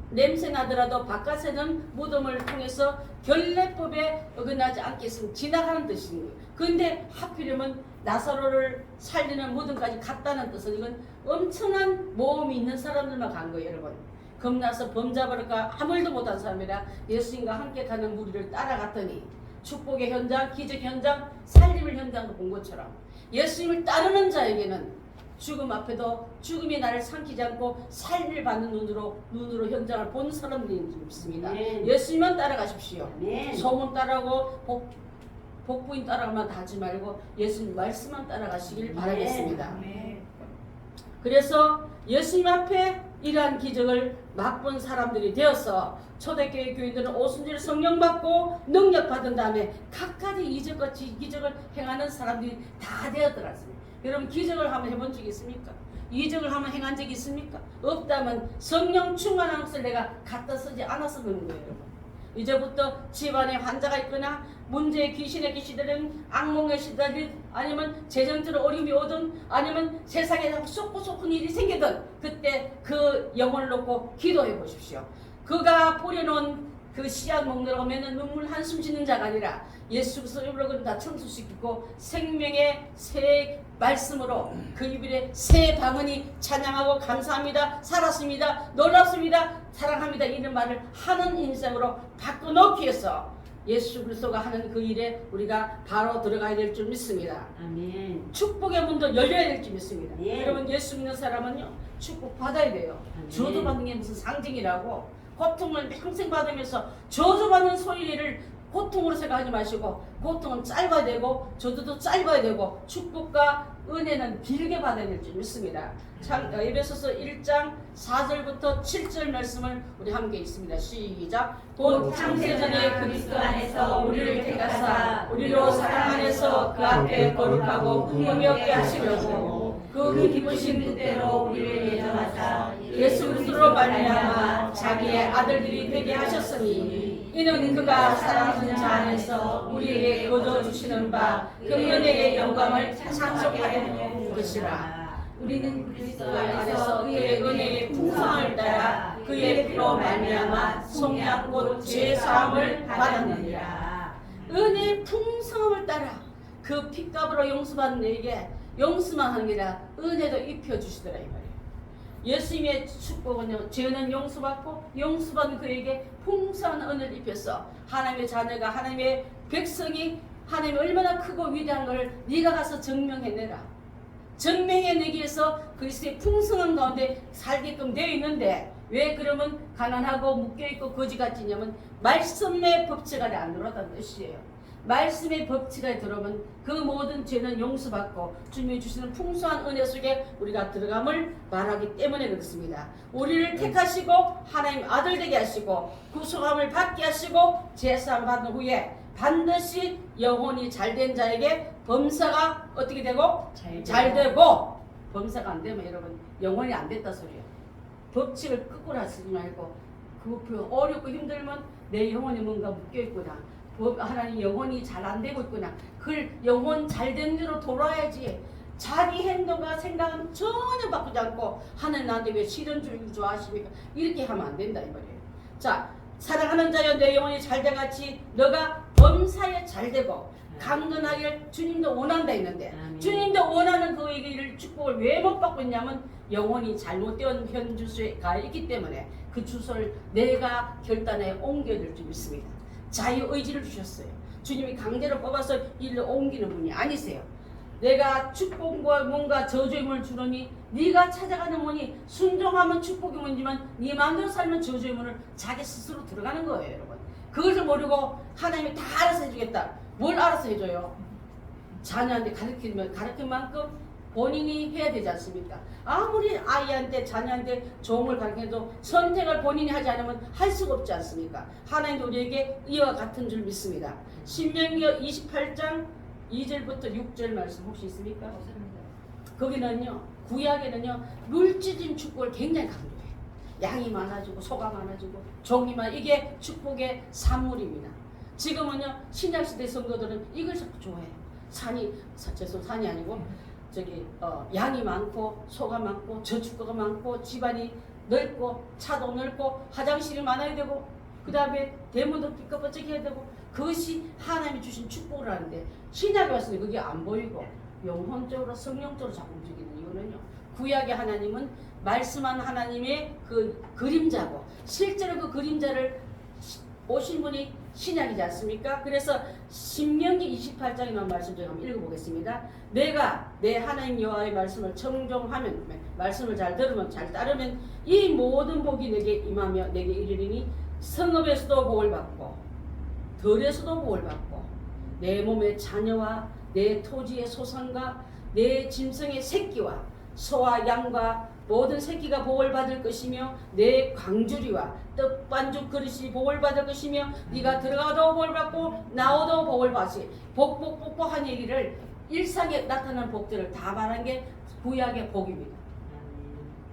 냄새 나더라도 바깥에는 무덤을 통해서 결례법에 어긋나지 않게 지나가는 뜻입니다. 그런데 하필이면 나사로를 살리는 무덤까지 갔다는 뜻은 이건 엄청난 모험이 있는 사람들만 간 거예요. 여러분 겁나서 범잡을까 아무 일도 못한 사람이라 예수님과 함께 가는 무리를 따라갔더니 축복의 현장, 기적 현장, 살림의 현장도 본 것처럼 예수님을 따르는 자에게는 죽음 앞에도 죽음이 나를 삼키지 않고 삶을 받는 눈으로 현장을 본 사람들이 있습니다. 예수님만 따라가십시오. 소문 따라고 복부인 따라가면 다 하지 말고 예수님 말씀만 따라가시길 바라겠습니다. 그래서 예수님 앞에 이러한 기적을 맛본 사람들이 되어서 초대교회 교인들은 오순절 성령 받고 능력 받은 다음에 각가지 이적과 기적을 행하는 사람들이 다 되었더라고요. 여러분 기적을 한번 해본 적이 있습니까? 이적을 한번 행한 적이 있습니까? 없다면 성령 충만한 것을 내가 갖다 쓰지 않아서 그런 거예요. 여러분. 이제부터 집안에 환자가 있거나 문제의 귀신의 귀신들은 악몽의 시달린 아니면 재정적으로 어려움이 오든 아니면 세상에 쏟고 일이 생기든 그때 그 영혼을 놓고 기도해 보십시오. 그가 뿌려놓은 그 씨앗 먹느라고 매는 눈물 한숨 짓는 자가 아니라 예수 그리스도 이름으로 다 청소시키고 생명의 새 말씀으로 그 입에 새 방언이 찬양하고 감사합니다, 살았습니다, 놀랍습니다, 사랑합니다 이런 말을 하는 인생으로 바꿔놓기 위해서 예수 그리스도가 하는 그 일에 우리가 바로 들어가야 될 줄 믿습니다. 아멘. 축복의 문도 열려야 될 줄 믿습니다. 예. 여러분 예수 믿는 사람은요 축복 받아야 돼요. 아멘. 저주받는 게 무슨 상징이라고 고통을 평생 받으면서 저주받는 소리를 고통으로 생각하지 마시고 고통은 짧아야 되고 저주도 짧아야 되고 축복과 은혜는 길게 받아야 될 줄 믿습니다. 에베소서 1장 4절부터 7절 말씀을 우리 함께 있습니다. 시작. 곧 창세전에 그리스도 안에서 우리를 택하사 우리로 사랑 안에서 그 앞에 거룩하고 흠이 없게 하시려고 그 기쁘신 뜻대로 우리를 예정하사 예수 그리스도로 말미암아 자기의 아들들이 되게 하셨으니 이는 그가 사랑하는 자 안에서 우리에게 거둬주시는 바 그 은혜의 영광을 찬송하려는 것이라. 우리는 그리스도 안에서 그의 은혜의 풍성을 따라 그의 피로 말미암아 속량 곧 죄 사함을 받았느니라. 은혜의 풍성함을 따라 그 핏값으로 용서받는 내게 용서만 하는 게 아니라 은혜도 입혀주시더라 이 말이에요. 예수님의 축복은요 죄는 용서받고 용서받은 그에게 풍성한 은혜를 입혀서 하나님의 자녀가 하나님의 백성이 하나님이 얼마나 크고 위대한 걸 네가 가서 증명해내라. 증명해내기 위해서 그리스도의 풍성한 가운데 살게끔 되어 있는데 왜 그러면 가난하고 묶여있고 거지같이냐면 말씀의 법칙 안에 안 들어왔다는 뜻이에요. 말씀의 법칙 안에 들어오면 그 모든 죄는 용서받고 주님이 주시는 풍성한 은혜 속에 우리가 들어감을 말하기 때문에 그렇습니다. 우리를 택하시고 하나님 아들 되게 하시고 구속함을 받게 하시고 제사함을 받은 후에 반드시 영혼이 잘된 자에게 범사가 어떻게 되고? 잘 되고 범사가 안 되면 여러분 영혼이 안 됐다 소리예요. 법칙을 거꾸로 하시지 말고 그 어렵고 힘들면 내 영혼이 뭔가 묶여있구나. 하나님 영혼이 잘 안 되고 있구나. 그 영혼 잘된 대로 돌아야지. 자기 행동과 생각은 전혀 바꾸지 않고 하나님 나한테 왜 실현 주의를 좋아하십니까? 이렇게 하면 안 된다 이 말이에요. 자, 사랑하는 자여 내 영혼이 잘돼같이 너가 범사에 잘되고 강건하길 주님도 원한다 했는데 주님도 원하는 그에게 이를 축복을 왜 못 받고 있냐면 영혼이 잘못된 현 주소에 가 있기 때문에 그 주소를 내가 결단에 옮겨야 될 줄 믿습니다. 자유의지를 주셨어요. 주님이 강제로 뽑아서 일로 옮기는 분이 아니세요. 내가 축복과 뭔가 저주임을 주노니 네가 찾아가는 문이 순종하면 축복의 문이지만 네 마음대로 살면 저주의 문을 자기 스스로 들어가는 거예요, 여러분. 그것을 모르고 하나님이 다 알아서 해주겠다. 뭘 알아서 해줘요? 자녀한테 가르친 만큼 본인이 해야 되지 않습니까? 아무리 아이한테 자녀한테 좋은 걸 가르쳐도 선택을 본인이 하지 않으면 할 수가 없지 않습니까? 하나님도 우리에게 이와 같은 줄 믿습니다. 신명기 28장 2절부터 6절 말씀 혹시 있습니까? 거기는요, 구약에는요 물질적인 축복을 굉장히 강조해요. 양이 많아지고 소가 많아지고 종이 많아, 이게 축복의 산물입니다. 지금은요 신약시대 성도들은 이걸 자꾸 좋아해요. 산이 아니고 양이 많고 소가 많고 저축가가 많고 집안이 넓고 차도 넓고 화장실이 많아야 되고 그 다음에 대문도 삐까뻔쩍해야 되고 그것이 하나님이 주신 축복을 하는데 신약에 왔을 때 그게 안 보이고 영혼적으로 성령적으로 자꾸 움직이는 이유는요, 구약의 하나님은 말씀한 하나님의 그 그림자고 실제로 그 그림자를 오신 분이 신약이지 않습니까? 그래서 신명기 28장에 나온 말씀 제가 한번 읽어보겠습니다. 내가 내 하나님 여호와의 말씀을 청종하면, 말씀을 잘 들으면 잘 따르면 이 모든 복이 내게 임하며 내게 이르리니 성읍에서도 복을 받고 들에서도 복을 받고 내 몸의 자녀와 내 토지의 소산과 내 짐승의 새끼와 소와 양과 모든 새끼가 복을 받을 것이며 내 광주리와 떡반죽 그릇이 복을 받을 것이며 네가 들어가도 복을 받고 나오도 복을 받으시. 복한 얘기를 일상에 나타나는 복들을 다 말한 게 구약의 복입니다.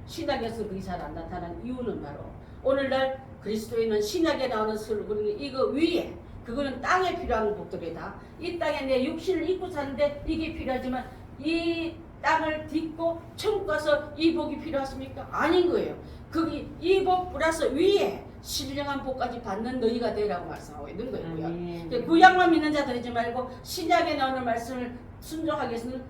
신약에서 그게 잘 안 나타나는 이유는 바로 오늘날 그리스도에 있는 신약에 나오는 설교는 이거 위에 그거는 땅에 필요한 복들이다. 이 땅에 내 육신을 입고 사는데 이게 필요하지만 이 땅을 딛고 천국 가서 이 복이 필요하십니까? 아닌 거예요. 거기 이 복 플러스 위에 신령한 복까지 받는 너희가 되라고 말씀하고 있는 거예요. 구약만 믿는 자들이지 말고 신약에 나오는 말씀을 순종하기 위해서는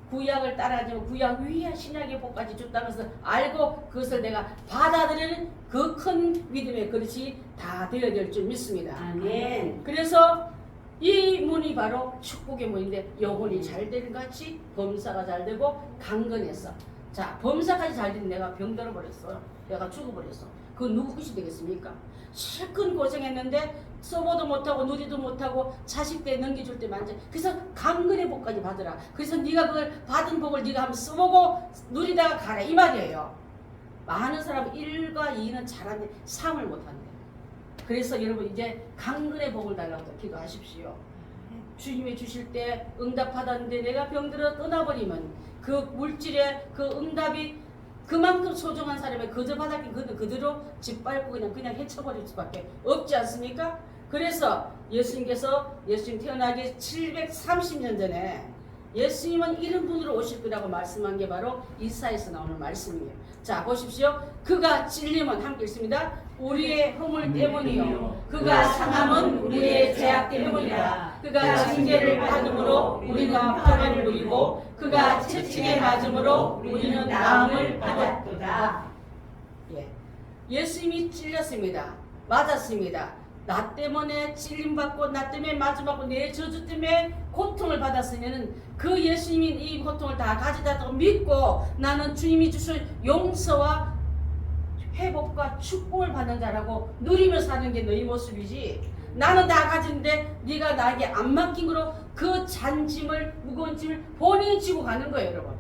구약을 따라하지 말고 구약 위에 신약의 복까지 줬다면서 알고 그것을 내가 받아들이는 그 큰 믿음의 그릇이 다 되어야 될 줄 믿습니다. 아멘. 그래서 이 문이 바로 축복의 문인데 영혼이 잘 되는 같이 범사가 잘 되고 강건해서 자 범사까지 잘 되면 내가 병들어 버렸어요. 내가 죽어버렸어. 그건 누구 것이 되겠습니까? 실컷 고생했는데 써보도 못하고 누리도 못하고 자식 때 넘겨줄 때 만져. 그래서 강건의 복까지 받으라. 그래서 네가 그걸 받은 복을 네가 한번 써보고 누리다가 가라 이 말이에요. 많은 사람은 1과 2는 잘하는데 3을 못한대. 그래서 여러분 이제 강건의 복을 달라고 기도하십시오. 주님이 주실 때 응답하다는데 내가 병들어 떠나버리면 그 물질의 그 응답이 그만큼 소중한 사람의 그저 바닥에 그대로 짓밟고 그냥 헤쳐버릴 수밖에 없지 않습니까? 그래서 예수님 태어나기 730년 전에 예수님은 이런 분으로 오실 거라고 말씀한 게 바로 이사야에서 나오는 말씀이에요. 자 보십시오. 그가 찔림은 함께 읽습니다. 우리의 허물 때문이요 그가 상함은 우리의 죄악 때문이라. 그가 징계를 받음으로 우리가 평안을 누리고 그가 채찍에 맞음으로 우리는 나음을 받았도다. 예수님이 찔렸습니다. 맞았습니다. 나 때문에 찔림받고 나 때문에 맞음받고 내 저주 때문에 고통을 받았으면 그 예수님이 이 고통을 다 가져다고 믿고 나는 주님이 주신 용서와 회복과 축복을 받는 자라고 누리며 사는 게 너희 모습이지. 나는 다 가진데 네가 나에게 안 맡긴 거로 그 잔짐을 무거운 짐을 본인이 지고 가는 거예요. 여러분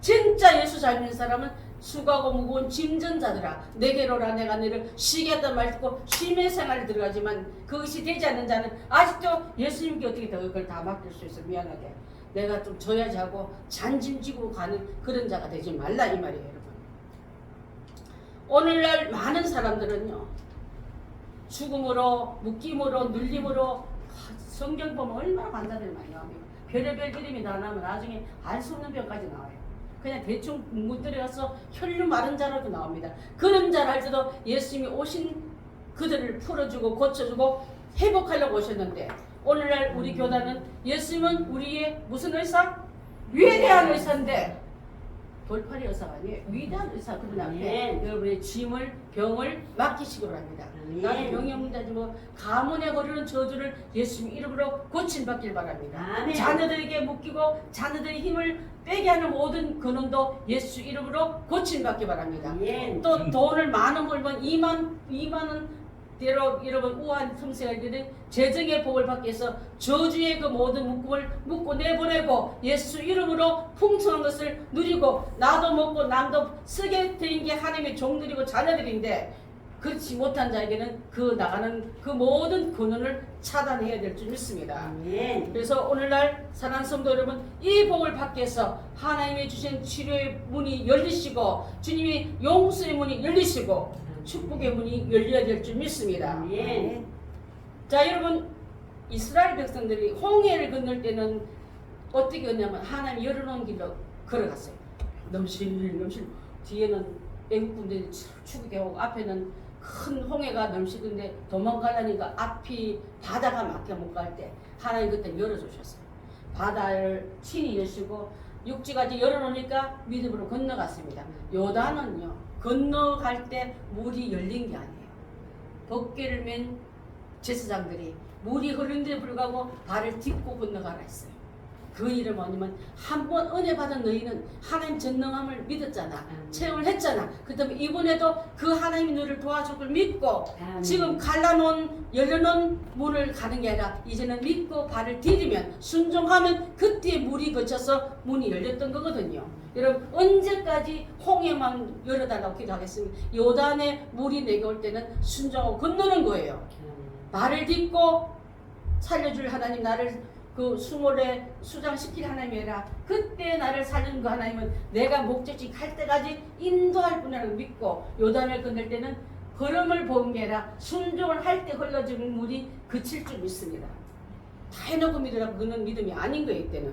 진짜 예수 잘 믿는 사람은 수고하고 무거운 짐전자들아 내게로라 내가 너를 쉬게 했단 말 듣고 쉼의 생활에 들어가지만 그것이 되지 않는 자는 아직도 예수님께 어떻게 그걸 다 맡길 수 있어. 미안하게 내가 좀 져야지 하고 잔짐 지고 가는 그런 자가 되지 말라 이 말이에요. 여러분 오늘날 많은 사람들은요 죽음으로 묶임으로 눌림으로 성경 보면 얼마나 환자들이 많이 나옵니까? 별의별 이름이 다 나오면 나중에 알 수 없는 병까지 나와요. 그냥 대충 뭉들어서 혈류 마른 자로도 나옵니다. 그런 자를 할 때도 예수님이 오신 그들을 풀어주고 고쳐주고 회복하려고 오셨는데 오늘날 우리 교단은 예수님은 우리의 무슨 의사? 위대한 의사인데 돌팔이 의사가 아니에요. 위대한 의사 그분 앞에 아멘. 여러분의 짐을 병을 맡기시기 바랍니다. 아멘. 나는 병이 없는지 뭐 가문에 거르는 저주를 예수님 이름으로 고침받길 바랍니다. 아멘. 자녀들에게 묶이고 자녀들의 힘을 빼게 하는 모든 근원도 예수 이름으로 고침받기 바랍니다. 아멘. 또 돈을 많은 벌면 2만원 대로 여러분 우한 틈새들이 재정의 복을 받기 위해서 저주의 그 모든 묶음을 묶고 내보내고 예수 이름으로 풍성한 것을 누리고 나도 먹고 남도 쓰게 드린 게 하나님의 종들이고 자녀들인데 그렇지 못한 자에게는 그 나가는 그 모든 근원을 차단해야 될 줄 믿습니다. 아멘. 그래서 오늘날 사랑하는 성도 여러분 이 복을 받기 위해서 하나님이 주신 치료의 문이 열리시고 주님이 용서의 문이 열리시고 축복의 문이 열려야 될 줄 믿습니다. 아멘. 자 여러분 이스라엘 백성들이 홍해를 건널 때는 어떻게 건냐면 하나님이 열어놓은 길로 걸어갔어요. 넘실 뒤에는 애국 군대들이 추격해 오고 앞에는 큰 홍해가 넘치는데 도망가려니까 앞이 바다가 막혀 못 갈 때 하나님 그때 열어주셨어요. 바다를 친히 여시고 육지까지 열어놓으니까 믿음으로 건너갔습니다. 요단은요 건너갈 때 물이 열린 게 아니에요. 덮개를 맨 제사장들이 물이 흐르는데 불구하고 발을 딛고 건너가라 했어요. 그 이름 뭐냐면 한 번 은혜 받은 너희는 하나님 전능함을 믿었잖아. 체험을 했잖아. 그 다음에 이번에도 그 하나님이 너를 도와줄 걸 믿고 아멘. 지금 갈라놓은 열려놓은 문을 가는 게 아니라 이제는 믿고 발을 디디면 순종하면 그때 물이 거쳐서 문이 열렸던 거거든요. 여러분 언제까지 홍해만 열어달라고 기도하겠습니까? 요단에 물이 내게 올 때는 순종하고 건너는 거예요. 발을 딛고 살려줄 하나님 나를 그 수몰에 수장시킬 하나님이라 그때 나를 살리는 그 하나님은 내가 목적지 갈 때까지 인도할 분이라고 믿고 요단을 건널 때는 걸음을 보는 게 아니라 순종을 할 때 흘러지는 물이 그칠 줄 믿습니다. 다 해놓고 믿으라고 그는 믿음이 아닌 거예요 이때는.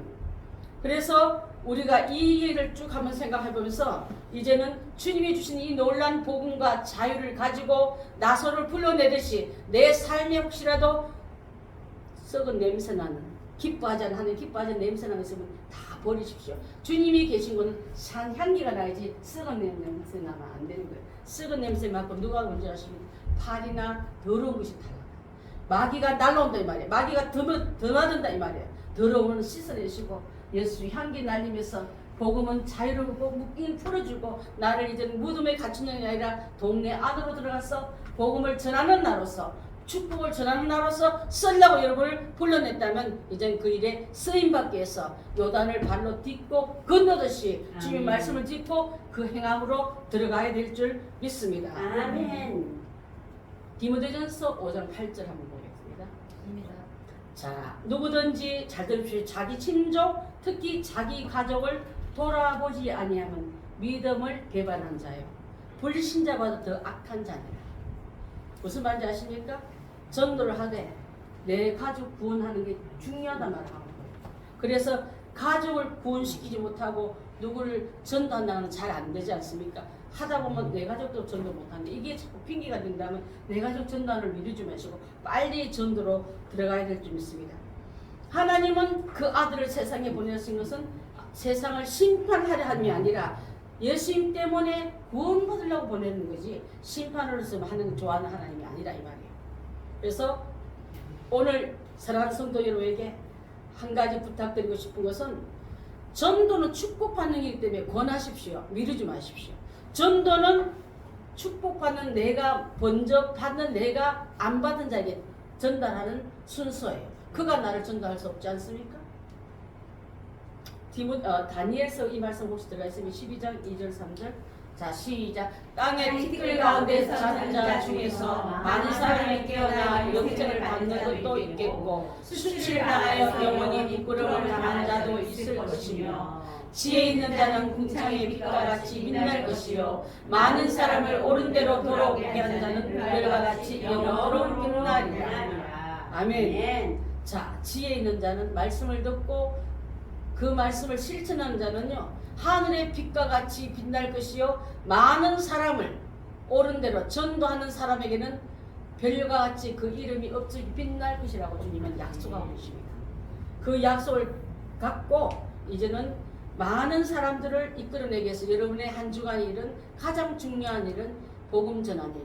그래서 우리가 이 일을 쭉 한번 생각해보면서 이제는 주님이 주신 이 놀란 복음과 자유를 가지고 나소를 불러내듯이 내 삶에 혹시라도 썩은 냄새 나는 기뻐하지 않는 하나님 기뻐하지 않는 냄새 나는 것은 다 버리십시오. 주님이 계신 곳은 향기가 나야지 썩은 냄새 나면 안 되는 거예요. 썩은 냄새 맡고 누가 뭔지 아십니까? 팔이나 더러운 것이 달라. 마귀가 날라온다 이 말이에요. 마귀가 더 맞은다 이 말이에요. 더러움은 씻어내시고 예수 향기 날리면서 복음은 자유롭고 묶임을 풀어주고 나를 이제는 무덤에 갇힌 게 아니라 동네 안으로 들어가서 복음을 전하는 나로서 축복을 전하는 나로서 쓰려고 여러분을 불러냈다면 이젠 그 일에 쓰임받기 위해서 요단을 발로 딛고 건너듯이 주님의 말씀을 짚고 그 행함으로 들어가야 될 줄 믿습니다. 아멘. 디모데전서 5장 8절 한번 보겠습니다. 자, 누구든지 잘 들으십시오. 자기 친족, 특히 자기 가족을 돌아보지 아니하면 믿음을 배반한 자요. 불신자보다 더 악한 자니라. 무슨 말인지 아십니까? 전도를 하되 내 가족 구원하는 게 중요하단 말을 하는 거예요. 그래서 가족을 구원시키지 못하고 누구를 전도한다는 잘 안 되지 않습니까? 하다 보면 내 가족도 전도 못하는데 이게 자꾸 핑계가 된다면 내 가족 전도를 미루지 마시고 빨리 전도로 들어가야 될 줄 믿습니다. 하나님은 그 아들을 세상에 보내신 것은 세상을 심판하려 함이 아니라 예수님 때문에 구원받으려고 보내는 거지 심판으로서 하는 좋아하는 하나님이 아니라 이 말이에요. 그래서 오늘 사랑하는 성도 여러분에게 한 가지 부탁드리고 싶은 것은 전도는 축복받는 일이기 때문에 권하십시오. 미루지 마십시오. 전도는 축복받는 내가 먼저 받는 내가 안 받은 자에게 전달하는 순서예요. 그가 나를 전달할 수 없지 않습니까? 다니엘서 이 말씀 혹시 들어가 있으면 12장 2절 3절 자 시작. 땅의 티끌 가운데 사는 자 중에서 많은 사람이 깨어나 영생을 받는 것도 있겠고 수치를 당하여 영원히 부끄러움을 당하는 자도 있을 것이며 지혜 있는 자는 궁창의 빛과 같이 빛날 것이요 많은 사람을 옳은 대로 돌아오게 하는 자는 별과 같이 영원토록 빛나리라. 아멘. 자, 지혜 있는 자는 말씀을 듣고 그 말씀을 실천하는 자는요 하늘의 빛과 같이 빛날 것이요 많은 사람을 옳은 대로 전도하는 사람에게는 별과 같이 그 이름이 없이 빛날 것이라고 주님은 약속하고 계십니다. 그 약속을 갖고 이제는 많은 사람들을 이끌어내기 위해서 여러분의 한 주간의 일은 가장 중요한 일은 복음 전하는 일.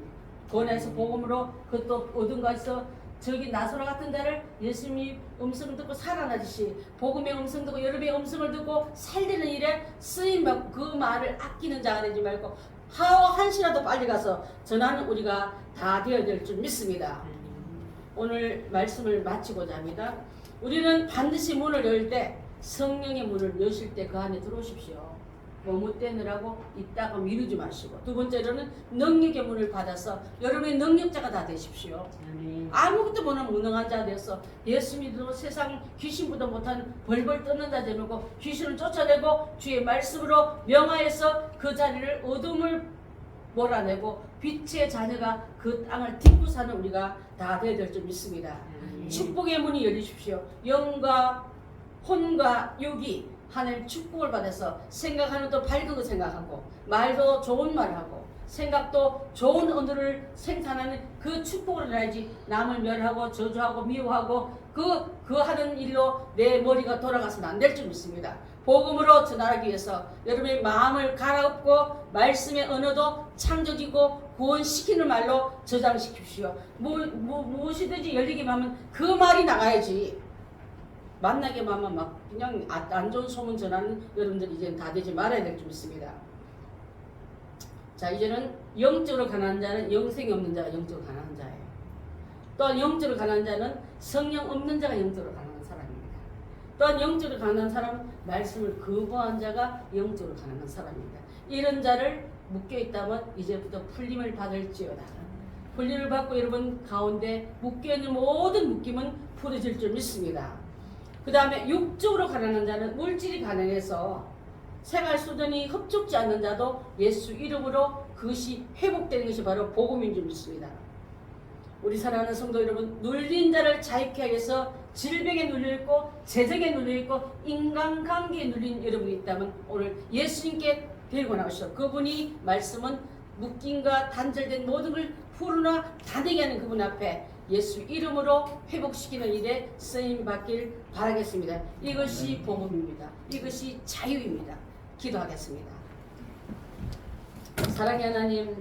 권해서 복음으로 그것도 어딘가에서 저기 나소라 같은 데를 예수님이 음성을 듣고 살아나듯이 복음의 음성 듣고 여러분의 음성을 듣고 살리는 일에 쓰임받고 그 말을 아끼는 자가 되지 말고 하루 한시라도 빨리 가서 전하는 우리가 다 되어야 될 줄 믿습니다. 오늘 말씀을 마치고자 합니다. 우리는 반드시 문을 열 때 성령의 문을 여실 때 그 안에 들어오십시오. 뭐뭐 떼느라고 있다가 미루지 마시고, 두 번째로는 능력의 문을 받아서 여러분의 능력자가 다 되십시오. 아무것도 모르는 무능한 자 되어서 예수 믿고 세상 귀신보다 못한 벌벌 떠는 자 되고 귀신을 쫓아내고 주의 말씀으로 명하여서 그 자리를 어둠을 몰아내고 빛의 자녀가 그 땅을 딛고 사는 우리가 다 되어야 될 줄 믿습니다. 축복의 문이 열리십시오. 영과 혼과 육이 하나님 축복을 받아서 생각하는 또 밝은 거 생각하고 말도 좋은 말하고 생각도 좋은 언어를 생산하는 그 축복을 해야지 남을 멸하고 저주하고 미워하고 그 하는 일로 내 머리가 돌아가서는 안 될 줄 믿습니다. 복음으로 전하기 위해서 여러분의 마음을 갈아엎고 말씀의 언어도 창조지고 구원시키는 말로 저장시키십시오. 무엇이든지 열리기만 하면 그 말이 나가야지. 만나기만 하면 막 그냥 안 좋은 소문 전하는 여러분들 이제는 다 되지 말아야 될 줄 믿습니다. 자, 이제는 영적으로 가난한 자는 영생이 없는 자가 영적으로 가난한 자예요. 또한 영적으로 가난한 자는 성령 없는 자가 영적으로 가난한 사람입니다. 또한 영적으로 가난한 사람은 말씀을 거부한 자가 영적으로 가난한 사람입니다. 이런 자를 묶여있다면 이제부터 풀림을 받을지어다. 풀림을 받고 여러분 가운데 묶여있는 모든 묶임은 풀어질 줄 믿습니다. 그 다음에 육적으로 가난한 자는 물질이 가난해서 생활 수준이 흡족지 않는 자도 예수 이름으로 그것이 회복되는 것이 바로 복음인 줄 믿습니다. 우리 사랑하는 성도 여러분, 눌린 자를 자유케 하기 위해서 질병에 눌려있고 재정에 눌려있고 인간관계에 눌린 여러분이 있다면 오늘 예수님께 데리고 나오시오. 그분이 말씀은 묶임과 단절된 모든 걸 풀어나 다되게 하는 그분 앞에 예수 이름으로 회복시키는 일에 쓰임 받길 바라겠습니다. 이것이 복음입니다. 이것이 자유입니다. 기도하겠습니다. 사랑의 하나님,